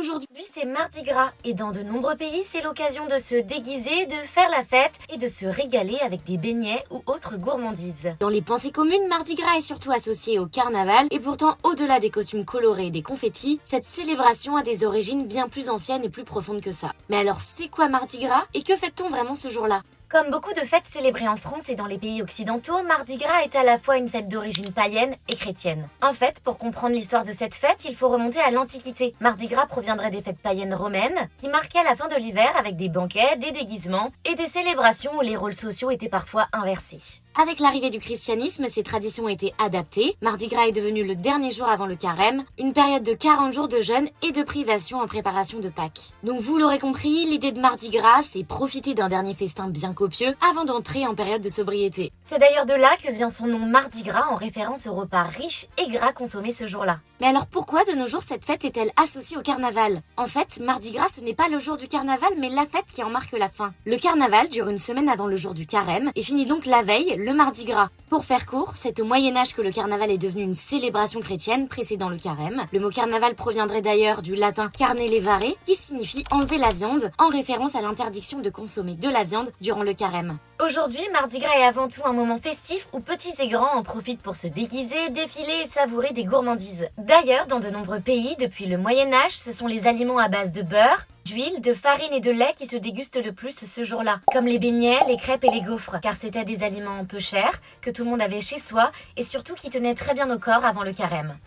Aujourd'hui, c'est Mardi Gras et dans de nombreux pays, c'est l'occasion de se déguiser, de faire la fête et de se régaler avec des beignets ou autres gourmandises. Dans les pensées communes, Mardi Gras est surtout associé au carnaval et pourtant, au-delà des costumes colorés et des confettis, cette célébration a des origines bien plus anciennes et plus profondes que ça. Mais alors, c'est quoi Mardi Gras et que fête-t-on vraiment ce jour-là ? Comme beaucoup de fêtes célébrées en France et dans les pays occidentaux, Mardi Gras est à la fois une fête d'origine païenne et chrétienne. En fait, pour comprendre l'histoire de cette fête, il faut remonter à l'Antiquité. Mardi Gras proviendrait des fêtes païennes romaines, qui marquaient la fin de l'hiver avec des banquets, des déguisements et des célébrations où les rôles sociaux étaient parfois inversés. Avec l'arrivée du christianisme, ces traditions ont été adaptées. Mardi Gras est devenu le dernier jour avant le carême, une période de 40 jours de jeûne et de privation en préparation de Pâques. Donc vous l'aurez compris, l'idée de Mardi Gras, c'est profiter d'un dernier festin bien copieux avant d'entrer en période de sobriété. C'est d'ailleurs de là que vient son nom Mardi Gras en référence aux repas riches et gras consommés ce jour-là. Mais alors pourquoi de nos jours cette fête est-elle associée au carnaval ? En fait, Mardi Gras ce n'est pas le jour du carnaval mais la fête qui en marque la fin. Le carnaval dure une semaine avant le jour du carême et finit donc la veille, le Mardi Gras. Pour faire court, c'est au Moyen-Âge que le carnaval est devenu une célébration chrétienne précédant le carême. Le mot carnaval proviendrait d'ailleurs du latin carne levare qui signifie enlever la viande en référence à l'interdiction de consommer de la viande durant le carême. Aujourd'hui, Mardi Gras est avant tout un moment festif où petits et grands en profitent pour se déguiser, défiler et savourer des gourmandises. D'ailleurs, dans de nombreux pays, depuis le Moyen-Âge, ce sont les aliments à base de beurre, d'huile, de farine et de lait qui se dégustent le plus ce jour-là, comme les beignets, les crêpes et les gaufres, car c'était des aliments peu chers, que tout le monde avait chez soi et surtout qui tenaient très bien au corps avant le carême.